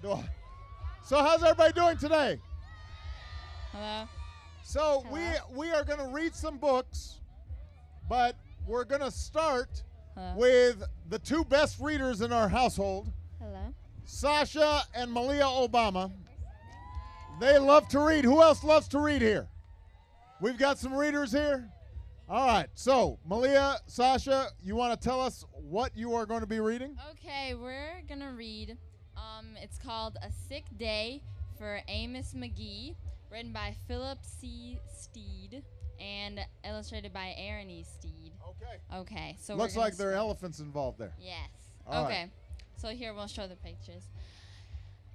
So how's everybody doing today? Hello? So Hello? we are going to read some books, but we're going to start Hello? with the two best readers in our household, Hello? Sasha and Malia Obama. They love to read. Who else loves to read here? We've got some readers here. All right. So, Malia, Sasha, you want to tell us what you are going to be reading? Okay, we're going to read. It's called A Sick Day for Amos McGee, written by Philip C. Stead and illustrated by Erin Stead. Okay. Okay, so Looks we're gonna like there are start. elephants involved there. Yes. All Okay. right. So here we'll show the pictures.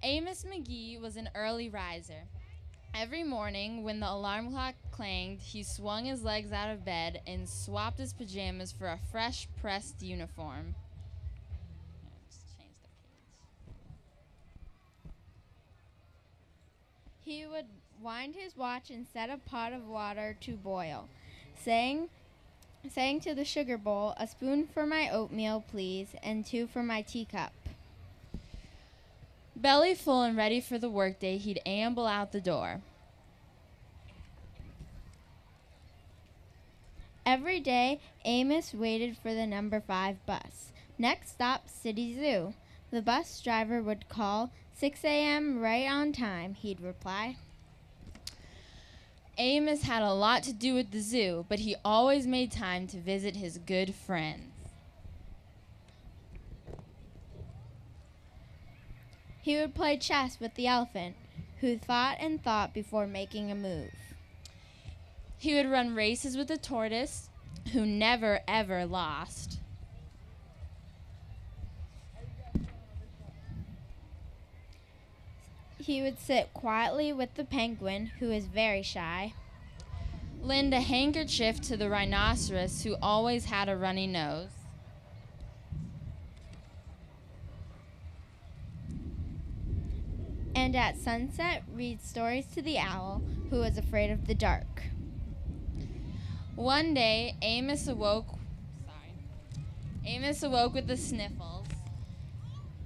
Amos McGee was an early riser. Every morning, when the alarm clock clanged, he swung his legs out of bed and swapped his pajamas for a fresh pressed uniform. Here, just change the page. He would wind his watch and set a pot of water to boil, saying to the sugar bowl, "A spoon for my oatmeal, please, and 2 for my teacup." Belly full and ready for the workday, he'd amble out the door. Every day, Amos waited for the number 5 bus. Next stop, City Zoo. The bus driver would call, 6 a.m. right on time, he'd reply. Amos had a lot to do at the zoo, but he always made time to visit his good friends. He would play chess with the elephant, who thought and thought before making a move. He would run races with the tortoise, who never ever lost. He would sit quietly with the penguin, who is very shy. Lend a handkerchief to the rhinoceros, who always had a runny nose. And at sunset, read stories to the owl, who was afraid of the dark. One day, Amos awoke with the sniffles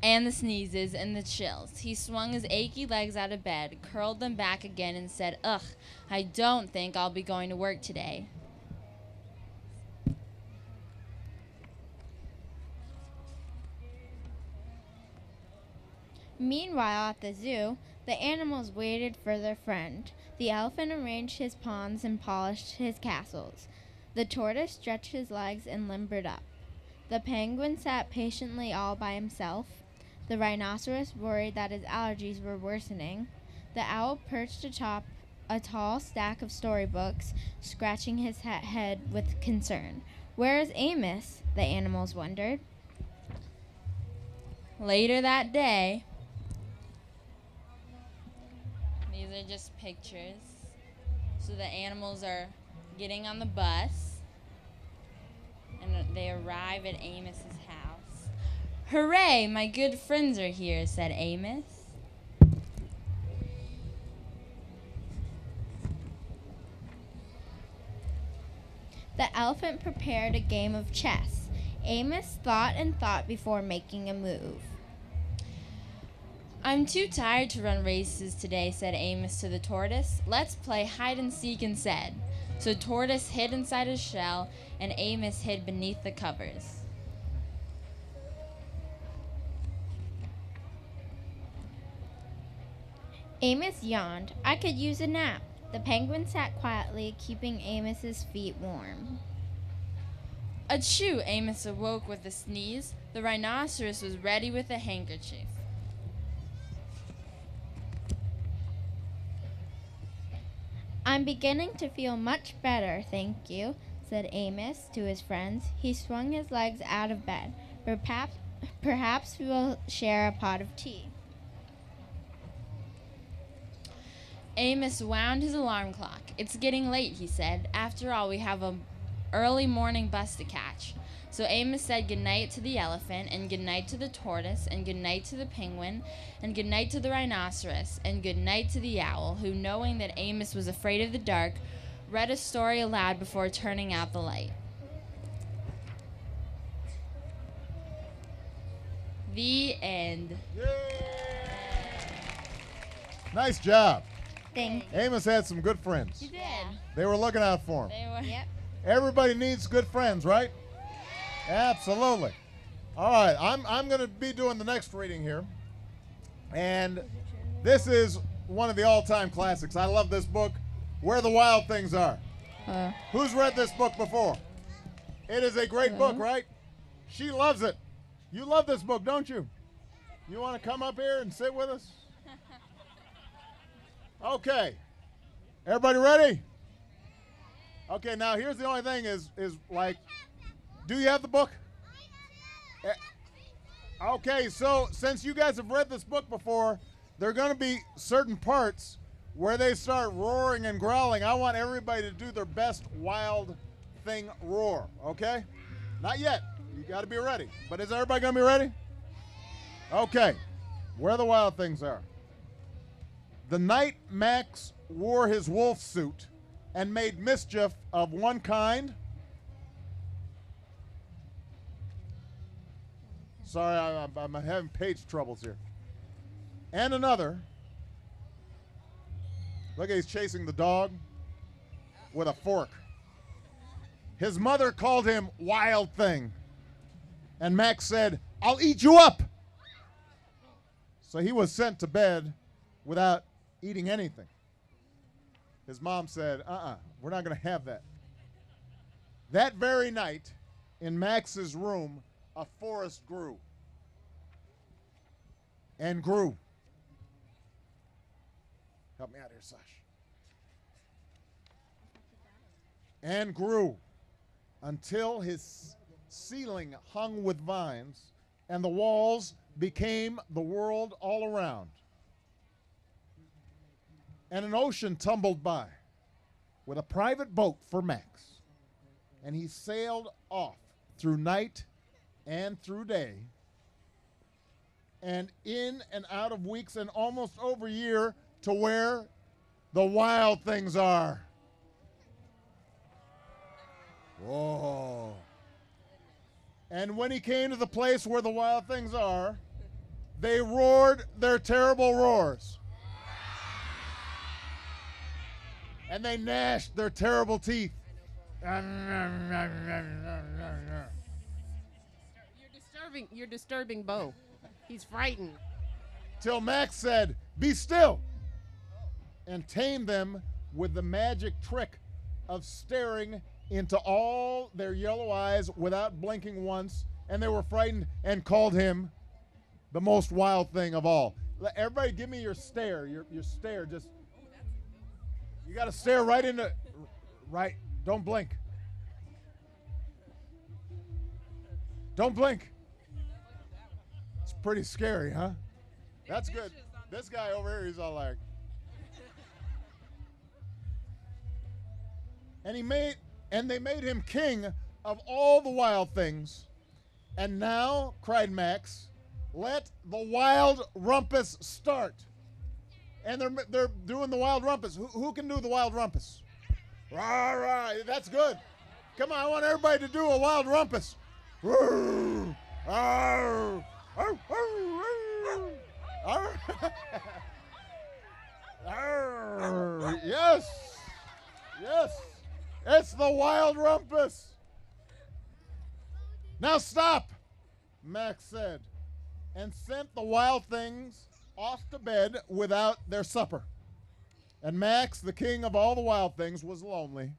and the sneezes and the chills. He swung his achy legs out of bed, curled them back again, and said, "Ugh, I don't think I'll be going to work today." Meanwhile, at the zoo, the animals waited for their friend. The elephant arranged his pawns and polished his castles. The tortoise stretched his legs and limbered up. The penguin sat patiently all by himself. The rhinoceros worried that his allergies were worsening. The owl perched atop a tall stack of storybooks, scratching his head with concern. "Where is Amos?" the animals wondered. Later that day, these are just pictures. So the animals are getting on the bus, and they arrive at Amos's house. "Hooray, my good friends are here," said Amos. The elephant prepared a game of chess. Amos thought and thought before making a move. "I'm too tired to run races today," said Amos to the tortoise. "Let's play hide and seek instead." So Tortoise hid inside his shell, and Amos hid beneath the covers. Amos yawned. "I could use a nap." The penguin sat quietly, keeping Amos's feet warm. Achoo! Amos awoke with a sneeze. The rhinoceros was ready with a handkerchief. "I'm beginning to feel much better, thank you," said Amos to his friends. He swung his legs out of bed. Perhaps we will share a pot of tea." Amos wound his alarm clock. "It's getting late," he said. "After all, we have an early morning bus to catch." So Amos said goodnight to the elephant, and goodnight to the tortoise, and goodnight to the penguin, and goodnight to the rhinoceros, and goodnight to the owl, who, knowing that Amos was afraid of the dark, read a story aloud before turning out the light. The end. Yay! Nice job. Thank you. Amos had some good friends. You did. They were looking out for him. They were. Yep. Everybody needs good friends, right? Absolutely. All right, I'm going to be doing the next reading here. And this is one of the all-time classics. I love this book, Where the Wild Things Are. Who's read this book before? It is a great book, right? She loves it. You love this book, don't you? You want to come up here and sit with us? Okay. Everybody ready? Okay, now here's the only thing is like, do you have the book? Okay, so since you guys have read this book before, there are going to be certain parts where they start roaring and growling. I want everybody to do their best wild thing roar, okay? Not yet. You got to be ready. But is everybody going to be ready? Okay. Where the wild things are. The night Max wore his wolf suit and made mischief of one kind. Sorry, I'm having page troubles here. And another. Look, he's chasing the dog with a fork. His mother called him Wild Thing. And Max said, "I'll eat you up." So he was sent to bed without eating anything. His mom said, we're not going to have that. That very night, in Max's room, a forest grew. And grew. Help me out here, Sash. And grew until his ceiling hung with vines and the walls became the world all around. And an ocean tumbled by with a private boat for Max. And he sailed off through night and through day, and in and out of weeks and almost over a year to where the wild things are. Whoa. And when he came to the place where the wild things are, they roared their terrible roars. And they gnashed their terrible teeth. You're disturbing Bo. He's frightened. Till Max said, "Be still," and tamed them with the magic trick of staring into all their yellow eyes without blinking once, and they were frightened and called him the most wild thing of all. Everybody give me your stare, your stare. Just, you got to stare right into, right, don't blink. Don't blink. It's pretty scary, huh? That's good. This guy over here, he's all like. And they made him king of all the wild things. And now, cried Max, let the wild rumpus start. And they're doing the wild rumpus. Who can do the wild rumpus? Rah, rah, that's good. Come on, I want everybody to do a wild rumpus. Yes. Yes. It's the wild rumpus. Now stop, Max said, and sent the wild things off to bed without their supper. And Max, the king of all the wild things, was lonely.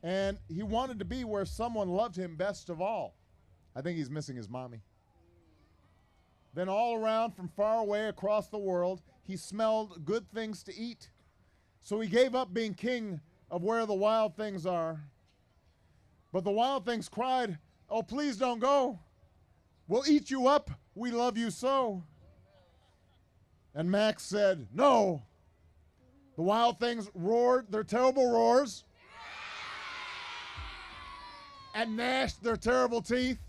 And he wanted to be where someone loved him best of all. I think he's missing his mommy. Then all around from far away across the world, he smelled good things to eat. So he gave up being king of where the wild things are. But the wild things cried, "Oh, please don't go. We'll eat you up. We love you so." And Max said, "No." The wild things roared their terrible roars and gnashed their terrible teeth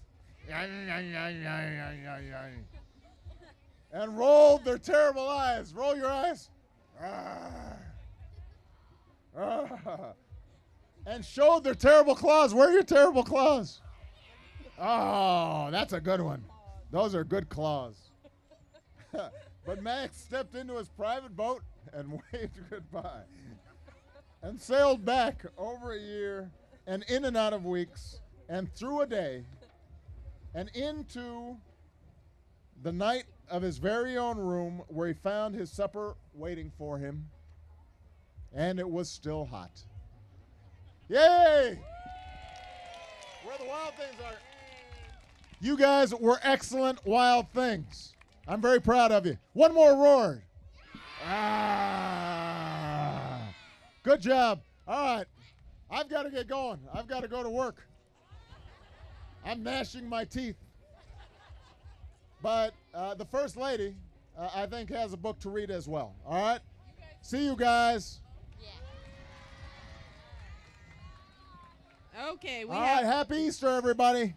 and rolled their terrible eyes. Roll your eyes. And showed their terrible claws. Where are your terrible claws? Oh, that's a good one. Those are good claws. But Max stepped into his private boat and waved goodbye and sailed back over a year and in and out of weeks and through a day and into the night of his very own room where he found his supper waiting for him, and it was still hot. Yay! Where the wild things are. You guys were excellent wild things. I'm very proud of you. One more roar. Ah. Good job. All right. I've got to get going. I've got to go to work. I'm gnashing my teeth. But the First Lady, I think, has a book to read as well. All right? See you guys. Okay. All right. Happy Easter, everybody.